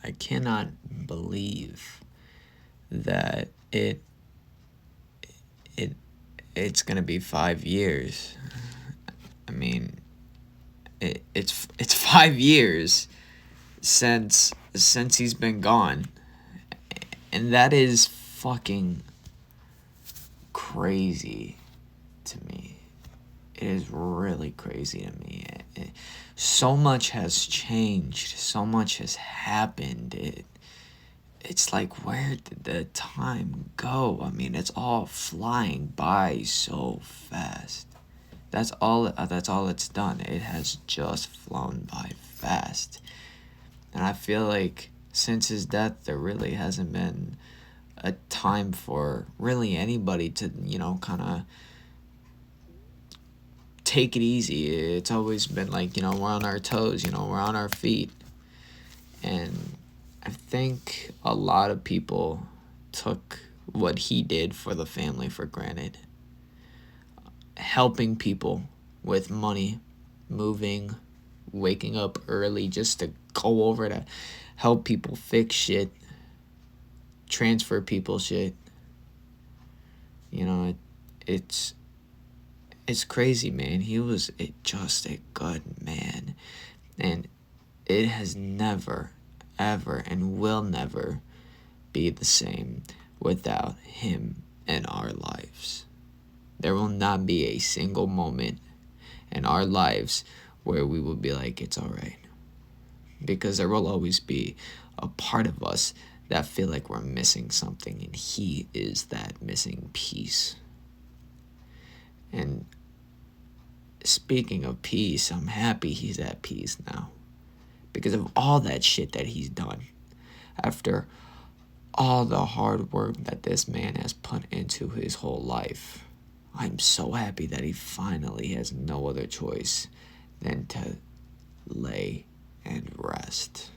I cannot believe that it it's gonna be 5 years. I mean, it's 5 years since he's been gone, and that is fucking crazy to me. It is really crazy to me. So much has changed. So much has happened. It's like, where did the time go? I mean, it's all flying by so fast. That's all. That's all it's done. It has just flown by fast. And I feel like since his death, there really hasn't been a time for really anybody to, kind of take it easy. It's always been like, we're on our toes, we're on our feet. And I think a lot of people took what he did for the family for granted. Helping people with money, moving, waking up early just to go over to help people fix shit, transfer people shit. It's crazy, man. He was just a good man. And it has never, ever, and will never be the same without him in our lives. There will not be a single moment in our lives where we will be like, it's all right. Because there will always be a part of us that feel like we're missing something, and he is that missing piece. And speaking of peace, I'm happy he's at peace now. Because of all that shit that he's done. After all the hard work that this man has put into his whole life, I'm so happy that he finally has no other choice than to lay and rest.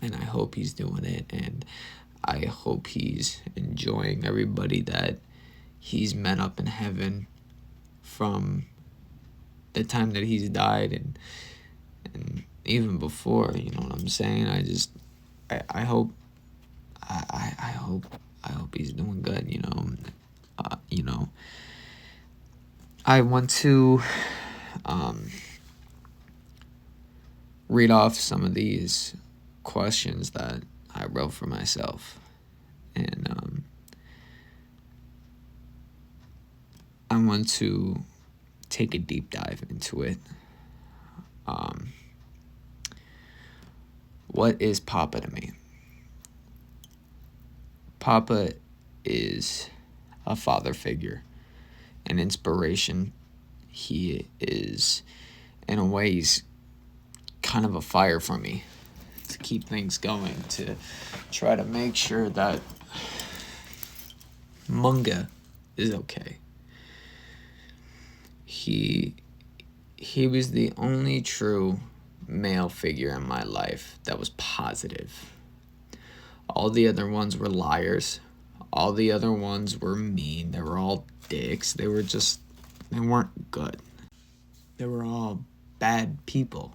And I hope he's doing it, and I hope he's enjoying everybody that he's met up in heaven from the time that he's died and even before, you know what I'm saying? I hope he's doing good, I want to read off some of these questions that I wrote for myself. And I want to take a deep dive into it. What is Papa to me? Papa is a father figure, an inspiration. He is, in a way, he's kind of a fire for me to keep things going, to try to make sure that Munga is okay. He was the only true male figure in my life that was positive. All the other ones were liars. All the other ones were mean. They were all dicks. They weren't good. They were all bad people.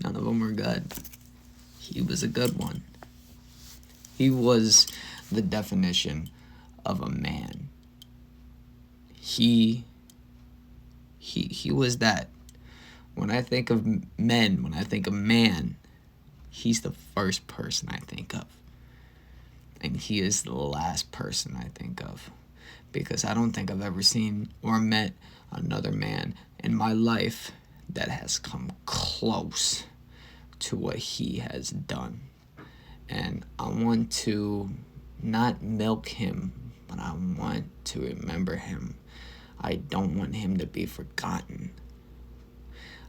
None of them were good. He was a good one. He was the definition of a man. He was that. When I think of men, when I think of man, he's the first person I think of. And he is the last person I think of. Because I don't think I've ever seen or met another man in my life that has come close to what he has done. And I want to not milk him, but I want to remember him. I don't want him to be forgotten.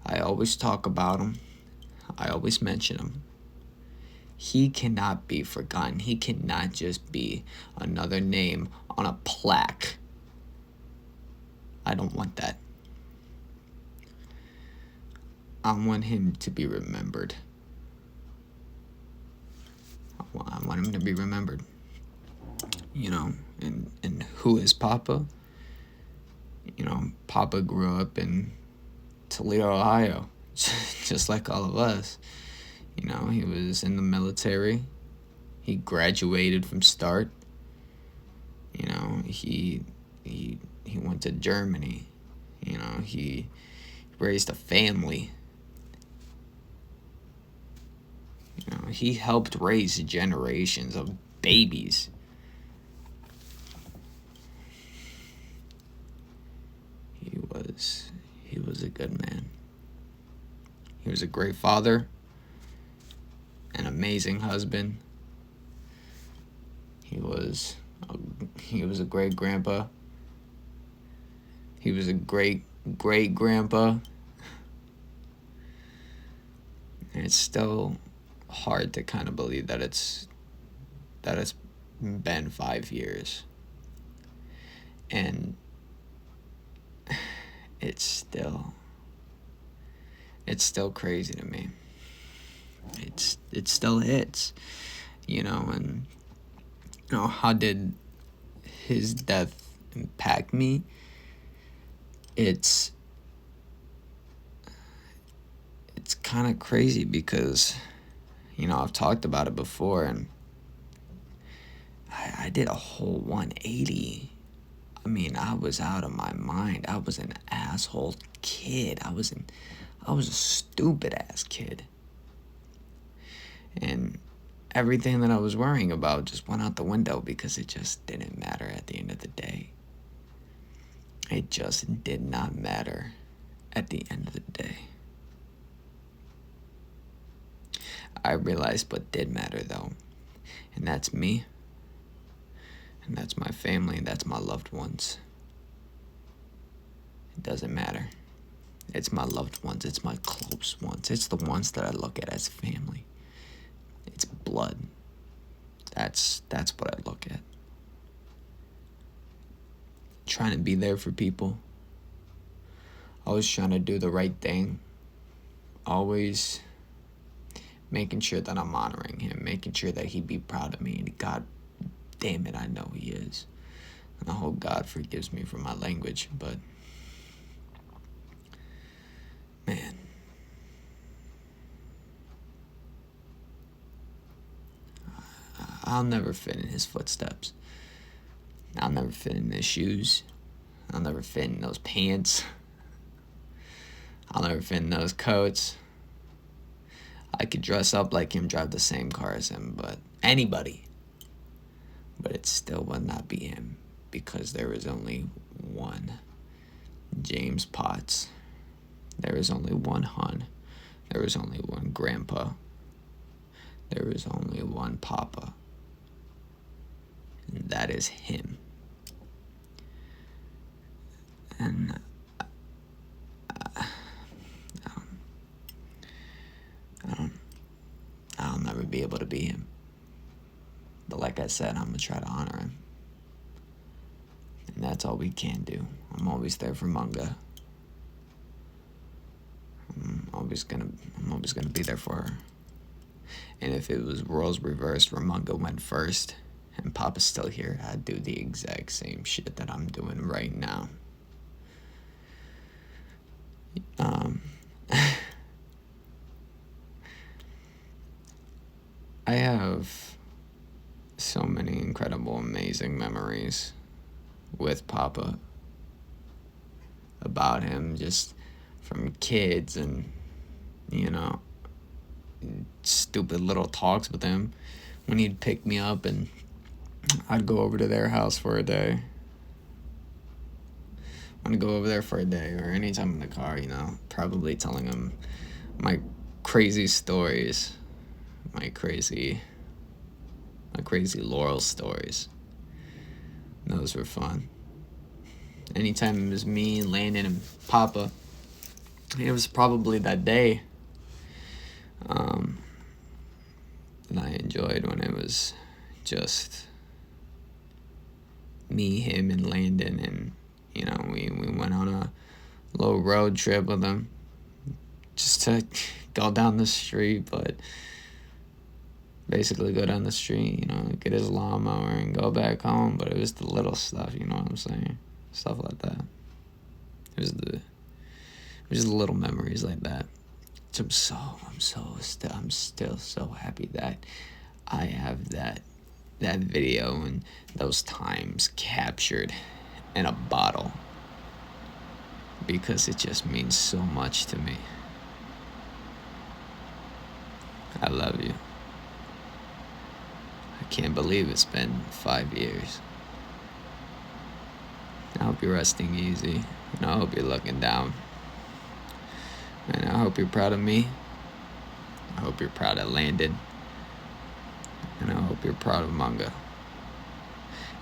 I always talk about him. I always mention him. He cannot be forgotten. He cannot just be another name on a plaque. I don't want that. I want him to be remembered. I want him to be remembered. And who is Papa? Papa grew up in Toledo, Ohio, just like all of us. You know, he was in the military. He graduated from Start. You know, he went to Germany. You know, he raised a family. You know, he helped raise generations of babies. He was a good man. He was a great father, an amazing husband. He was a great grandpa. He was a great great grandpa. And it's still hard to kind of believe that it's been 5 years, and it's still crazy to me. It still hits, you know. And you know, how did his death impact me? It's kind of crazy because, you know, I've talked about it before, and I did a whole 180. I mean, I was out of my mind. I was an asshole kid. I was a stupid ass kid. And everything that I was worrying about just went out the window because it just didn't matter at the end of the day. It just did not matter at the end of the day. I realized what did matter though, and that's me, and that's my family, and that's my loved ones. It doesn't matter. It's my loved ones, it's my close ones, it's the ones that I look at as family. It's blood. That's what I look at. Trying to be there for people. Always trying to do the right thing. Always making sure that I'm honoring him, making sure that he'd be proud of me, and God damn it, I know he is. And I hope God forgives me for my language, but man, I'll never fit in his footsteps. I'll never fit in his shoes. I'll never fit in those pants. I'll never fit in those coats. I could dress up like him, drive the same car as him, but anybody. But it still would not be him, because there is only one James Potts. There is only one Hun. There is only one Grandpa. There is only one Papa. And that is him. And I'll never be able to be him. But like I said, I'm going to try to honor him. And that's all we can do. I'm always there for Munga. I'm always gonna be there for her. And if it was roles reversed where Munga went first and Papa's still here, I'd do the exact same shit that I'm doing right now. I have so many incredible, amazing memories with Papa about him, just from kids, and, you know, stupid little talks with him when he'd pick me up and I'd go over to their house for a day. I'd go over there for a day, or anytime in the car, you know, probably telling him my crazy stories, my crazy Laurel stories. Those were fun. Anytime it was me, Landon, and Papa, it was probably that day that I enjoyed, when it was just me, him, and Landon, and, you know, we went on a little road trip with him just to go down the street, but basically go down the street, you know, get his lawnmower and go back home. But it was the little stuff, you know what I'm saying? Stuff like that. It was the little memories like that. I'm still so happy that I have that video and those times captured in a bottle, because it just means so much to me. I love you. I can't believe it's been 5 years. I hope you're resting easy, and I hope you're looking down. And I hope you're proud of me. I hope you're proud of Landon. And I hope you're proud of Manga.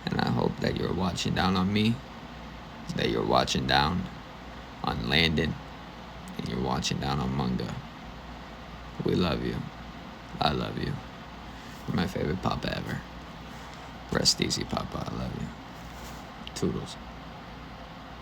And I hope that you're watching down on me, that you're watching down on Landon, and you're watching down on Manga. We love you. I love you. You're my favorite papa ever. Rest easy, Papa. I love you. Toodles.